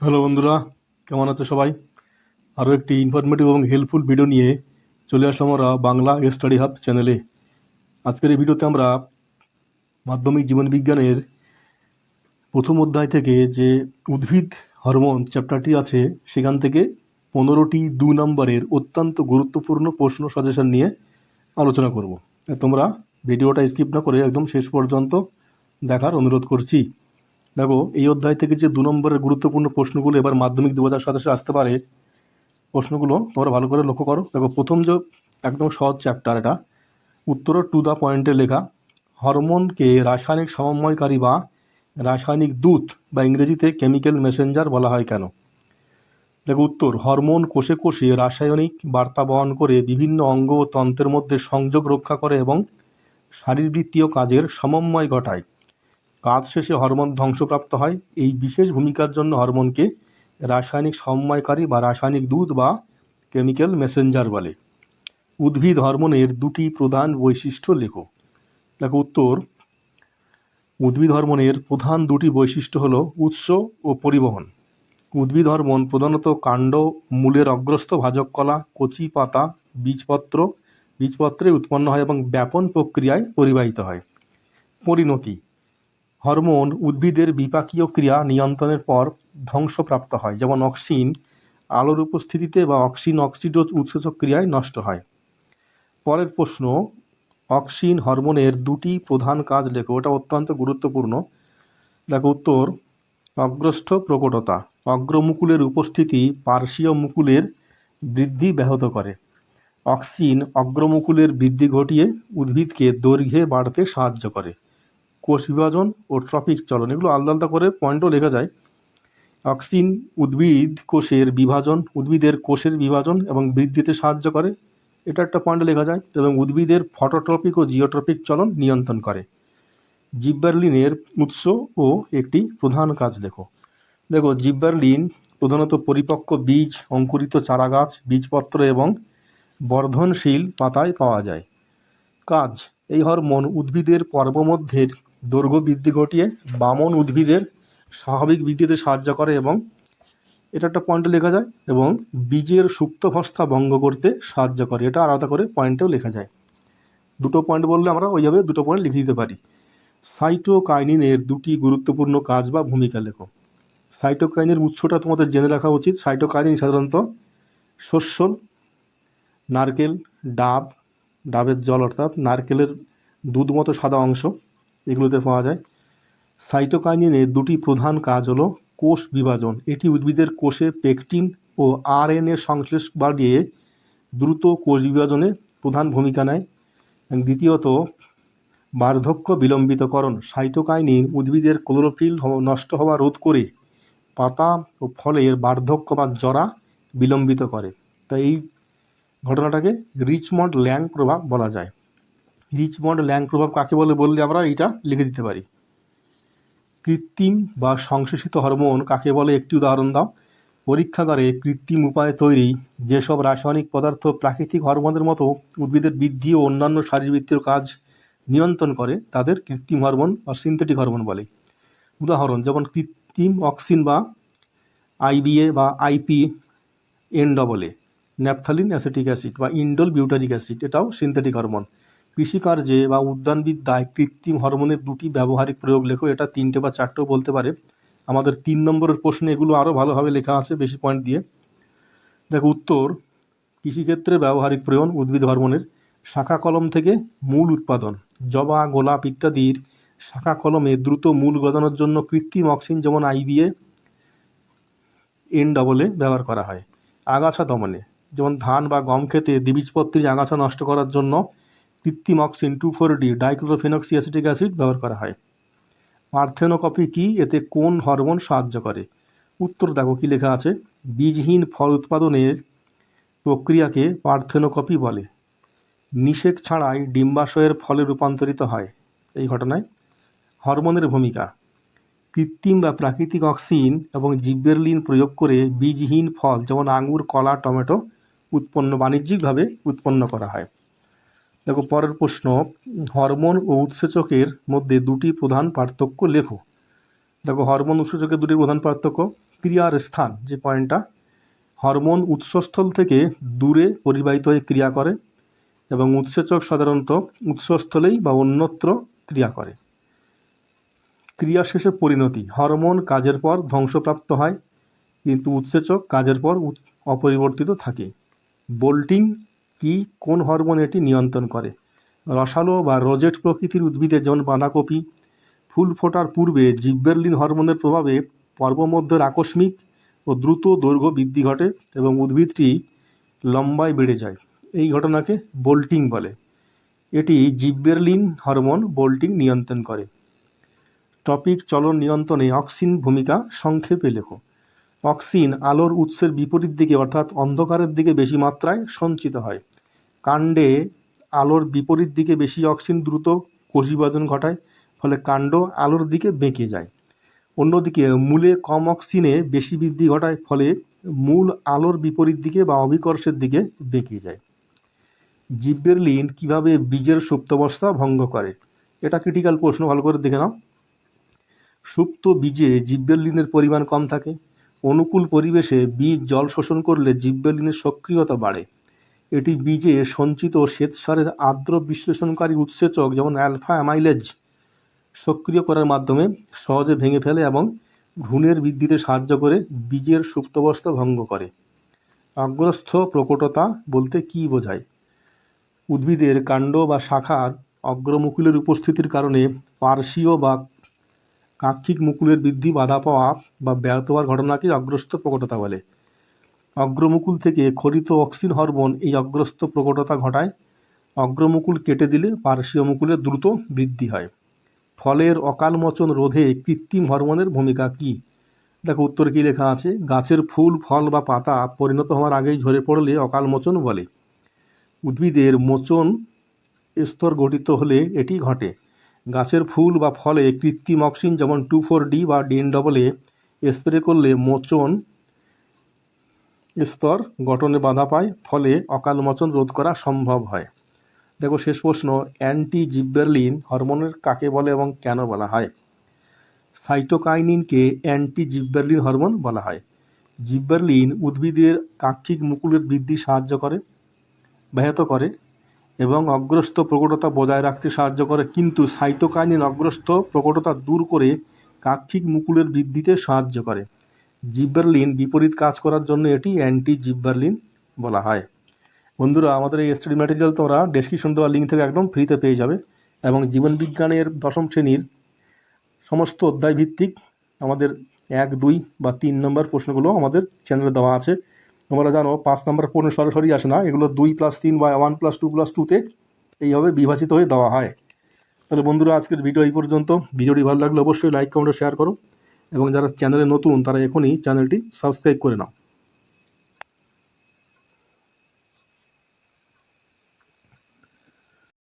Hello বন্ধুরা, কেমন আছো সবাই? আরও একটি ইনফরমেটিভ এবং হেল্পফুল ভিডিও নিয়ে চলে আসলাম আমরা বাংলা স্টাডি হাব চ্যানেলে। আজকের এই ভিডিওতে আমরা মাধ্যমিক জীবনবিজ্ঞানের প্রথম অধ্যায় থেকে যে উদ্ভিদ হরমোন চ্যাপ্টারটি আছে সেখান থেকে 15টি 2 নম্বরের অত্যন্ত গুরুত্বপূর্ণ প্রশ্ন সাজেশন নিয়ে আলোচনা করব। তোমরা ভিডিওটা স্কিপ না করে একদম শেষ পর্যন্ত দেখার অনুরোধ করছি। দেখো, এই অধ্যায় থেকে যে 2 নম্বরের গুরুত্বপূর্ণ প্রশ্নগুলো এবার মাধ্যমিক 2027 আসতে পারে, প্রশ্নগুলো তোমরা ভালো করে লক্ষ্য করো। দেখো, প্রথম যে একদম সহজ চ্যাপ্টার, এটা উত্তর টু দ্য পয়েন্টে লেখা। হরমোনকে রাসায়নিক সমন্বয়কারী বা রাসায়নিক দূত বা ইংরেজিতে কেমিক্যাল মেসেঞ্জার বলা হয় কেন? দেখো উত্তর, হরমোন কোষে কোষে রাসায়নিক বার্তা বহন করে বিভিন্ন অঙ্গ ও তন্ত্রের মধ্যে সংযোগ রক্ষা করে এবং শারীরবৃত্তীয় কাজের সমন্বয় ঘটায়। কাজ শেষে হরমোন ধ্বংসপ্রাপ্ত হয়। এই বিশেষ ভূমিকার জন্য হরমোনকে রাসায়নিক সমন্বয়কারী বা রাসায়নিক দূত বা কেমিক্যাল মেসেঞ্জার বলে। উদ্ভিদ হরমোনের দুটি প্রধান বৈশিষ্ট্য লেখো। দেখো উত্তর, উদ্ভিদ হরমোনের প্রধান দুটি বৈশিষ্ট্য হলো উৎস ও পরিবহন। উদ্ভিদ হরমোন প্রধানত কাণ্ড, মূলের অগ্রস্থ ভাজক কলা, কচি পাতা, বীজপত্রে উৎপন্ন হয় এবং ব্যাপন প্রক্রিয়ায় পরিবাহিত হয়। পরিণতি: হরমোন উদ্ভিদের বিপাকীয় ক্রিয়া নিয়ন্ত্রণের পর ধ্বংসপ্রাপ্ত হয়, যেমন অক্সিন আলোর উপস্থিতিতে বা অক্সিন অক্সিডোজ উৎসেচক ক্রিয়ায় নষ্ট হয়। পরের প্রশ্ন, অক্সিন হরমোনের দুটি প্রধান কাজ লেখো। এটা অত্যন্ত গুরুত্বপূর্ণ। দেখো উত্তর, অগ্রস্থ প্রকটতা: অগ্রমুকুলের উপস্থিতি পার্শ্বীয় মুকুলের বৃদ্ধি ব্যাহত করে। অক্সিন অগ্রমুকুলের বৃদ্ধি ঘটিয়ে উদ্ভিদকে দৈর্ঘ্যে বাড়তে সাহায্য করে। কোষ বিভাজন ও ট্রপিক চলন, এগুলো আলাদা আলাদা করে পয়েন্টও লেখা যায়। অক্সিন উদ্ভিদের কোষের বিভাজন এবং বৃদ্ধিতে সাহায্য করে, এটা একটা পয়েন্টে লেখা যায়। এবং উদ্ভিদের ফটোট্রপিক ও জিওট্রপিক চলন নিয়ন্ত্রণ করে। জিব্বারলিনের উৎস ও একটি প্রধান কাজ লেখো। দেখো, জিব্বারলিন প্রধানত পরিপক্ক বীজ, অঙ্কুরিত চারাগাছ, বীজপত্র এবং বর্ধনশীল পাতায় পাওয়া যায়। কাজ: এই হরমোন উদ্ভিদের পর্বমধ্যের দৈর্ঘ্য বৃদ্ধি ঘটিয়ে বামন উদ্ভিদের স্বাভাবিক বৃদ্ধিতে সাহায্য করে এবং এটা একটা পয়েন্টে লেখা যায়। এবং বীজের সুপ্তাবস্থা ভঙ্গ করতে সাহায্য করে, এটা আলাদা করে পয়েন্টেও লেখা যায়। দুটো পয়েন্ট বললে আমরা ওইভাবে দুটো পয়েন্ট লিখে দিতে পারি। সাইটোকাইনিনের দুটি গুরুত্বপূর্ণ কাজ বা ভূমিকা লেখো। সাইটোকাইনের উৎসটা তোমাদের জেনে রাখা উচিত। সাইটোকাইনিন সাধারণত শস্য, নারকেল, ডাবের জল অর্থাৎ নারকেলের দুধ মতো সাদা অংশ, এগুলোতে পাওয়া যায়। সাইটোকাইনিনের দুটি প্রধান কাজ হলো কোষ বিভাজন: এটি উদ্ভিদের কোষে পেকটিন ও আরএনএ সংশ্লেষ বাড়িয়ে দ্রুত কোষ বিভাজনে প্রধান ভূমিকা নেয়। দ্বিতীয়ত, বার্ধক্য বিলম্বিতকরণ: সাইটোকাইনিন উদ্ভিদের ক্লোরোফিল নষ্ট হওয়া রোধ করে পাতা ও ফলের বার্ধক্য বা জরা বিলম্বিত করে। তাই এই ঘটনাটাকে রিচমন্ড-ল্যাং প্রভাব বলা যায়। রিচমন্ড-ল্যাং প্রভাব কাকে বললে আমরা এইটা লিখে দিতে পারি। কৃত্রিম বা সংশ্লেষিত হরমোন কাকে বলে একটি উদাহরণ দাও। পরীক্ষাগারে কৃত্রিম উপায়ে তৈরি যেসব রাসায়নিক পদার্থ প্রাকৃতিক হরমোনের মতো উদ্ভিদের বৃদ্ধি ও অন্যান্য শারীরবৃত্তীয় কাজ নিয়ন্ত্রণ করে তাদের কৃত্রিম হরমোন বা সিনথেটিক হরমোন বলে। উদাহরণ যেমন কৃত্রিম অক্সিন বা আইবিএ বা আইপিএনডবলএ, ন্যাপথালিন অ্যাসিটিক অ্যাসিড বা ইন্ডোল বিউটারিক অ্যাসিড, এটাও সিনথেটিক হরমোন। কৃষিকার্যে বা উদ্যানবিদ্যায় কৃত্রিম হরমোনের দুটি ব্যবহারিক প্রয়োগ লেখো। এটা 3টে বা 4টেও বলতে পারে। আমাদের 3 নম্বরের প্রশ্নে এগুলো আরও ভালোভাবে লেখা আছে বেশি পয়েন্ট দিয়ে। দেখো উত্তর, কৃষিক্ষেত্রে ব্যবহারিক প্রয়োগ উদ্ভিদ হরমোনের: শাখা কলম থেকে মূল উৎপাদন: জবা, গোলাপ ইত্যাদির শাখা কলমে দ্রুত মূল গজানোর জন্য কৃত্রিম অক্সিন যেমন আইবিএ এনডবলএ ব্যবহার করা হয়। আগাছা দমনে: যেমন ধান বা গম খেতে দ্বিবীজপত্রী আগাছা নষ্ট করার জন্য কৃত্রিম অক্সিন 2,4-D ডাইক্লোরোফেনক্সি অ্যাসিটিক অ্যাসিড ব্যবহার করা হয়। পার্থেনোকপি কি, এতে কোন হরমোন সাহায্য করে? উত্তর দেখো কি লেখা আছে। বীজহীন ফল উৎপাদনের প্রক্রিয়াকে পার্থেনোকপি বলে। নিষেক ছাড়াই ডিম্বাশয়ের ফলে রূপান্তরিত হয় এই ঘটনায়। হরমোনের ভূমিকা: কৃত্রিম বা প্রাকৃতিক অক্সিন এবং জিব্বেরলিন প্রয়োগ করে বীজহীন ফল যেমন আঙুর, কলা, টমেটো বাণিজ্যিকভাবে উৎপন্ন করা হয়। দেখো পরের প্রশ্ন, হরমোন ও উৎসেচকের মধ্যে দুটি প্রধান পার্থক্য লেখো। দেখো হরমোন উৎসেচকের দুটি প্রধান পার্থক্য। ক্রিয়ার স্থান, যে পয়েন্টটা, হরমোন উৎসস্থল থেকে দূরে পরিবাহিত হয়ে ক্রিয়া করে এবং উৎসেচক সাধারণত উৎসস্থলেই বা অন্যত্র ক্রিয়া করে। ক্রিয়া শেষে পরিণতি, হরমোন কাজের পর ধ্বংসপ্রাপ্ত হয় কিন্তু উৎসেচক কাজের পর অপরিবর্তিত থাকে। বোল্টিং কি, কোন হরমোন এটি নিয়ন্ত্রণ করে? রসালো বা রোজেট প্রকৃতির উদ্ভিদে যেমন বাঁধাকপি ফুল ফোটার পূর্বে জিব্বেরলিন হরমোনের প্রভাবে পর্বমধ্যের আকস্মিক ও দ্রুত দৈর্ঘ্য বৃদ্ধি ঘটে এবং উদ্ভিদটি লম্বায় বেড়ে যায়। এই ঘটনাকে বোল্টিং বলে। এটি জিব্বেরলিন হরমোন বোল্টিং নিয়ন্ত্রণ করে। টপিক চলন নিয়ন্ত্রণে অক্সিন ভূমিকা সংক্ষেপে লেখো। অক্সিন আলোর উৎসের বিপরীত দিকে অর্থাৎ অন্ধকারের দিকে বেশি মাত্রায় সঞ্চিত হয়। কাণ্ডে আলোর বিপরীত দিকে বেশি অক্সিন দ্রুত কোষবিভাজন ঘটায়, ফলে কাণ্ড আলোর দিকে বেঁকে যায়। অন্যদিকে মূলে কম অক্সিনে বেশি বৃদ্ধি ঘটায়, ফলে মূল আলোর বিপরীত দিকে বা অভিকর্ষের দিকে বেঁকে যায়। জিব্বেরলিন কিভাবে বীজের সুপ্তাবস্থা ভঙ্গ করে? এটা ক্রিটিক্যাল প্রশ্ন, ভালো করে দেখে নাও। সুপ্ত বীজে জিব্বেরলিনের পরিমাণ কম থাকে। অনুকূল পরিবেশে বীজ জল শোষণ করলে জিব্বেরলিনের সক্রিয়তা বাড়ে। এটি বীজে সঞ্চিত শ্বেতসারের আর্দ্র বিশ্লেষণকারী উৎসেচক যেমন অ্যালফা অ্যামাইলেজ সক্রিয় করার মাধ্যমে সহজে ভেঙে ফেলে এবং ভ্রূণের বৃদ্ধিতে সাহায্য করে বীজের সুপ্তাবস্থা ভঙ্গ করে। অগ্রস্থ প্রকটতা বলতে কী বোঝায়? উদ্ভিদের কাণ্ড বা শাখার অগ্রমুকুলের উপস্থিতির কারণে পার্শ্বীয় বা কাক্ষিক মুকুলের বৃদ্ধি বাধা পাওয়া বা ব্যাহত হওয়ার ঘটনাকে অগ্রস্থ প্রকটতা বলে। অগ্রমুকুল থেকে খরিত অক্সিন হরমোন এই অগ্রস্থ প্রকটতা ঘটায়। অগ্রমুকুল কেটে দিলে পার্শ্বীয় মুকুলের দ্রুত বৃদ্ধি হয়। ফলের অকাল মোচন রোধে কৃত্রিম হরমোনের ভূমিকা কী? দেখো উত্তর কী লেখা আছে। গাছের ফুল, ফল বা পাতা পরিণত হওয়ার আগেই ঝরে পড়লে অকাল মোচন বলে। উদ্ভিদের মোচন স্তর গঠিত হলে এটি ঘটে। গাছের ফুল বা ফলে কৃত্রিম অক্সিন যেমন 2,4-D বা DNAA স্প্রে করলে মোচন স্তর গঠনে বাধা পায়, ফলে অকাল মোচন রোধ করা সম্ভব হয়। দেখো শেষ প্রশ্ন, অ্যান্টি জিব্বেরলিন হরমোনের কাকে বলে এবং কেন বলা হয়? সাইটোকাইনিনকে অ্যান্টি জিব্বেরলিন হরমোন বলা হয়। জিব্বেরলিন উদ্ভিদের কাক্ষিক মুকুলের বৃদ্ধি সাহায্য করে, ব্যাহত করে এবং অগ্রস্থ প্রকটতা বজায় রাখতে সাহায্য করে, কিন্তু সাইটোকাইনিন অগ্রস্থ প্রকটতা দূর করে কাক্ষিক মুকুলের বৃদ্ধিতে সাহায্য করে। জিব্বেরলিন বিপরীত কাজ করার জন্য এটি অ্যান্টি জিব্বেরলিন বলা হয়। বন্ধুরা, আমাদের এই স্টাডি ম্যাটেরিয়াল তোমরা ডেসক্রিপশন দেওয়া লিঙ্ক থেকে একদম ফ্রিতে পেয়ে যাবে এবং জীবনবিজ্ঞানের দশম শ্রেণীর সমস্ত অধ্যায় ভিত্তিক আমাদের 1, 2 বা 3 নম্বর প্রশ্নগুলো আমাদের চ্যানেলে দেওয়া আছে। তোমরা জানো 5 নম্বর প্রশ্ন সরাসরি আসে না, এগুলো 2+3 বা 1+2+2-তে এইভাবে বিভাজিত হয়ে দেওয়া হয়। তাহলে বন্ধুরা, আজকের ভিডিও এই পর্যন্ত। ভিডিওটি ভালো লাগলে অবশ্যই লাইক, কমেন্ট, শেয়ার করো এবং যারা চ্যানেলে নতুন তারা এখনই চ্যানেলটি সাবস্ক্রাইব করে নাও।